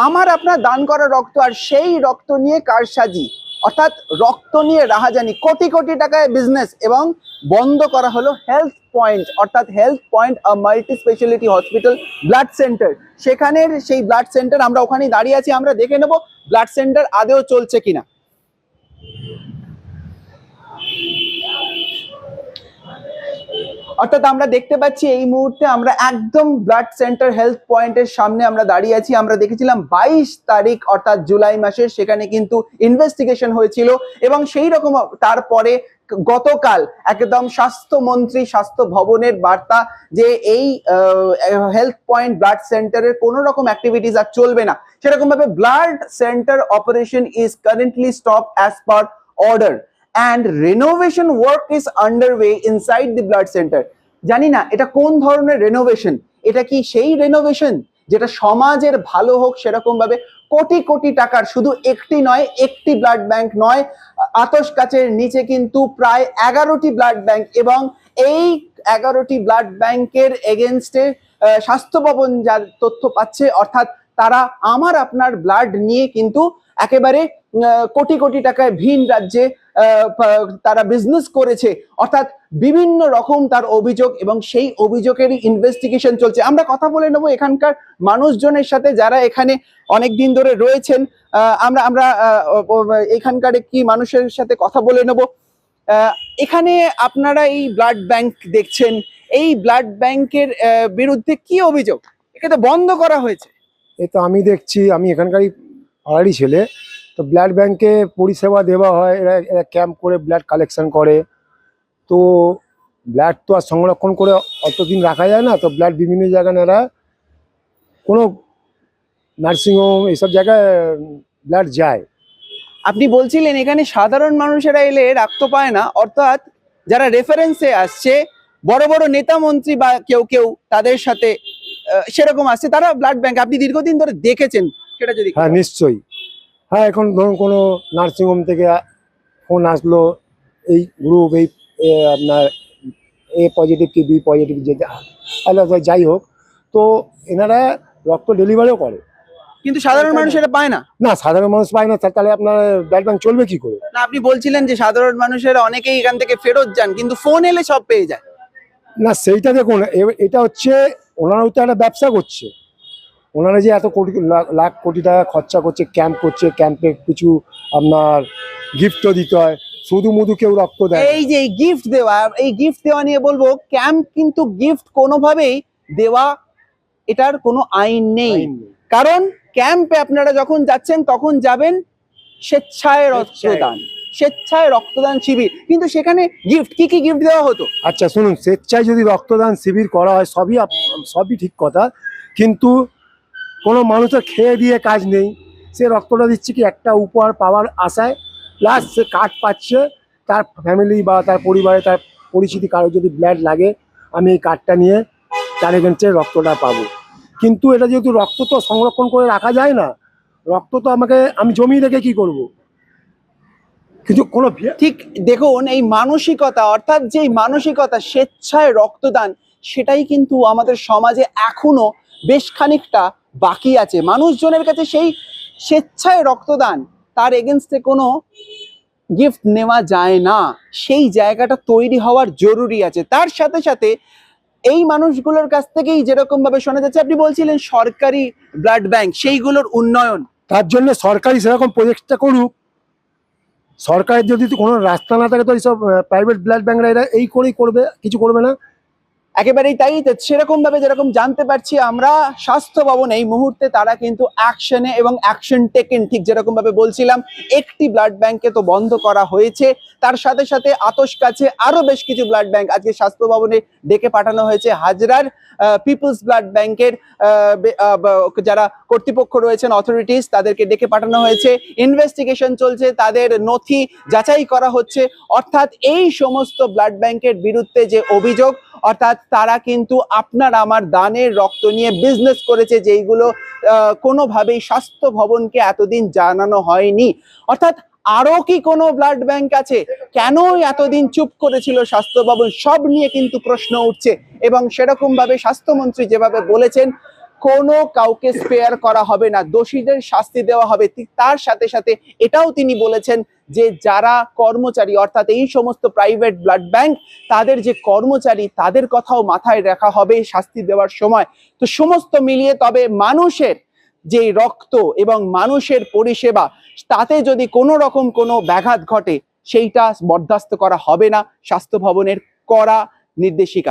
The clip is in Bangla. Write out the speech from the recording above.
আমার আপনার দান করা রক্ত আর সেই রক্ত নিয়ে কারসাজি, অর্থাৎ রক্ত নিয়ে রাহাজানি, কোটি কোটি টাকায় বিজনেস, এবং বন্ধ করা হলো হেলথ পয়েন্ট, অর্থাৎ health point multi speciality hospital blood centre. সেখানের সেই ব্লাড সেন্টার, আমরা ওখানেই দাঁড়িয়ে আছি, আমরা দেখে নেব ব্লাড সেন্টার আদেও চলছে কিনা। অর্থাৎ আমরা দেখতে পাচ্ছি এই মুহূর্তে আমরা একদম ব্লাড সেন্টার হেলথ পয়েন্টের সামনে আমরা দাঁড়িয়ে আছি। আমরা দেখেছিলাম 22 তারিখ অর্থাৎ জুলাই মাসের, সেখানে কিন্তু ইনভেস্টিগেশন হয়েছিল, এবং সেই রকম তারপরে গতকাল একদম স্বাস্থ্যমন্ত্রী স্বাস্থ্য ভবনের বার্তা যে এই হেলথ পয়েন্ট ব্লাড সেন্টারের কোনো রকম অ্যাক্টিভিটিস আর চলবে না। সেরকম ভাবে blood centre operation is currently stop as per order and renovation work is underway inside the blood center. জানি না এটা কোন ধরনের রেনোভেশন, এটা কি সেই রেনোভেশন যেটা সমাজের ভালো হোক সেরকম ভাবে কোটি কোটি টাকার, শুধু একটি নয়, একটি ব্লাড ব্যাংক নয়, আতশ কাচের নিচে কিন্তু প্রায় 11টি ব্লাড ব্যাংক, এবং এই 11টি ব্লাড ব্যাংকের এগেনস্টে স্বাস্থ্য ভবন যার তথ্য পাচ্ছে, অর্থাৎ তারা আমার আপনার ব্লাড নিয়ে কিন্তু একেবারে কোটি কোটি টাকায় ভিন রাজ্যে তারা বিজনেস করেছে, অর্থাৎ বিভিন্ন রকম তার অভিযোগ, এবং সেই অভিযোগেরই ইনভেস্টিগেশন চলছে। আমরা কথা বলে নেব এখানকার মানুষজনের সাথে যারা এখানে অনেক দিন ধরে রয়েছেন। আমরা এখানকার কি মানুষের সাথে কথা বলে নেব। এখানে আপনারা এই ব্লাড ব্যাংক দেখছেন, এই ব্লাড ব্যাংকের বিরুদ্ধে কি অভিযোগ? এটা তো বন্ধ করা হয়েছে। এ তো আমি দেখছি, আমি এখানকারই পাড়ারই ছেলে, তো ব্লাড ব্যাংকে পরিষেবা দেওয়া হয়, এরা ক্যাম্প করে ব্লাড কালেকশন করে। তো ব্লাড তো আর সংরক্ষণ করে অতদিন রাখা যায় না, তো ব্লাড বিভিন্ন জায়গায় এরা কোনো নার্সিংহোম এইসব জায়গায় ব্লাড যায়। আপনি বলছিলেন এখানে সাধারণ মানুষেরা এলে রক্ত পায় না, অর্থাৎ যারা রেফারেন্সে আসছে বড় বড় নেতা মন্ত্রী বা কেউ কেউ তাদের সাথে সেরকম আসছে, তারা ব্লাড ব্যাংক আপনি দীর্ঘদিন ধরে দেখেছেন সেটা যদি। হ্যাঁ নিশ্চয়ই, হ্যাঁ এখন ধরুন কোনো নার্সিংহোম থেকে ফোন আসলো, এই গ্রুপ এই আপনার এ পজিটিভ কি বি পজিটিভ যে যাই হোক, তো এনারা রক্ত ডেলিভারিও করে, কিন্তু সাধারণ মানুষ এটা পায় না। না সাধারণ মানুষ পায় না, তাহলে আপনার ব্লাড ব্যাংক চলবে কি করে? না, আপনি বলছিলেন যে সাধারণ মানুষেরা অনেকেই এখান থেকে ফেরত যান, কিন্তু ফোন এলে সব পেয়ে যায়। না সেইটা দেখুন, এটা হচ্ছে ওনারাও তো একটা ব্যবসা করছে, ওনারা যে এত কোটি লাখ কোটি টাকা খরচা করছে, ক্যাম্প করছে, ক্যাম্পে কিছু আপনার গিফটও দিতে হয়, শুধু মুধু কেউ রক্ত দেয়। এই যে গিফট দেওয়া, এই গিফট দেওয়া নিয়ে বলবো, ক্যাম্প কিন্তু গিফট কোনোভাবেই দেওয়া এটার কোনো আইন নেই, কারণ ক্যাম্পে আপনারা যখন যাচ্ছেন তখন যাবেন স্বেচ্ছায় রক্তদান, স্বেচ্ছায় রক্তদান শিবির, কিন্তু সেখানে গিফট কি কি গিফট দেওয়া হতো? আচ্ছা শুনুন, স্বেচ্ছায় যদি রক্তদান শিবির করা হয় সবই ঠিক কথা, কিন্তু কোনো মানুষের খেয়ে দিয়ে কাজ নেই, সে রক্তটা দিচ্ছে কি একটা উপহার পাওয়ার আশায়, প্লাস সে কার্ড পাচ্ছে, তার ফ্যামিলি বা তার পরিবারে তার পরিচিতি কারো যদি ব্লাড লাগে, আমি এই কার্ডটা নিয়ে তার এগেন্সে রক্তটা পাবো। কিন্তু এটা যেহেতু রক্ত তো সংরক্ষণ করে রাখা যায় না, রক্ত তো আমি জমি রেখে কি করব? কিছু কোনো ঠিক দেখুন, এই মানসিকতা, অর্থাৎ যে মানসিকতা স্বেচ্ছায় রক্তদান, সেটাই কিন্তু আমাদের সমাজে এখনো বেশ খানিকটা বাকি আছে। মানুষজনের কাছে সেই স্বেচ্ছায় রক্তদান, তার এগেনস্টে কোনো গিফট নেওয়া যায় না, সেই জায়গাটা তৈরি হওয়ার জরুরি আছে। তার সাথে সাথে এই মানুষগুলোর কাছ থেকেই যেরকম ভাবে শোনা যাচ্ছে, আপনি বলছিলেন সরকারি ব্লাড ব্যাংক সেইগুলোর উন্নয়ন, তার জন্য সরকারি সেরকম প্রজেক্টটা করুক। সরকারের যদি কোনো রাস্তা না থাকে তো এইসব প্রাইভেট ব্লাড ব্যাংকরা এরা এই করেই করবে, কিছু করবে না। একেবারেই তাই। সেরকম ভাবে যেরকম জানতে পারছি আমরা, স্বাস্থ্য ভবন এই মুহূর্তে তারা কিন্তু অ্যাকশনে এবং অ্যাকশন টেকেন, ঠিক যেরকম ভাবে বলছিলাম একটি ব্লাড ব্যাংকে তো বন্ধ করা হয়েছে, তার সাথে সাথে আতশ কাছে আরো বেশ কিছু ব্লাড ব্যাংক আজকে স্বাস্থ্য ভবনে ডেকে পাঠানো হয়েছে। হাজরার পিপলস ব্লাড ব্যাংকের যারা কর্তৃপক্ষ রয়েছেন, অথরিটিস, তাদেরকে ডেকে পাঠানো হয়েছে, ইনভেস্টিগেশন চলছে, তাদের নথি যাচাই করা হচ্ছে। অর্থাৎ এই সমস্ত ব্লাড ব্যাংকের বিরুদ্ধে যে অভিযোগ, অর্থাৎ তারা কিন্তু আপনার আমার দানের রক্ত নিয়ে বিজনেস করেছে, যেইগুলো কোনোভাবেই স্বাস্থ্য ভবনকে এতদিন জানানো হয়নি। অর্থাৎ আরো কি কোনো ব্লাড ব্যাংক আছে? কেন এতদিন চুপ করেছিল স্বাস্থ্য ভবন? সব নিয়ে কিন্তু প্রশ্ন উঠছে, এবং সেরকম ভাবে স্বাস্থ্যমন্ত্রী যেভাবে বলেছেন, কোনো কাউকে স্পেয়ার করা হবে না, দোষীদের শাস্তি দেওয়া হবে। ঠিক তার সাথে সাথে এটাও তিনি বলেছেন যে যারা কর্মচারী অর্থাৎ এই সমস্ত প্রাইভেট ব্লাড ব্যাংক তাদের যে কর্মচারী তাদের কথাও মাথায় রাখা হবে শাস্তি দেওয়ার সময়। তো সমস্ত মিলিয়ে তবে মানুষের যে রক্ত এবং মানুষের পরিষেবা তাতে যদি কোনো রকম কোনো ব্যাঘাত ঘটে সেইটা বরদাস্ত করা হবে না, স্বাস্থ্য ভবনের কড়া নির্দেশিকা।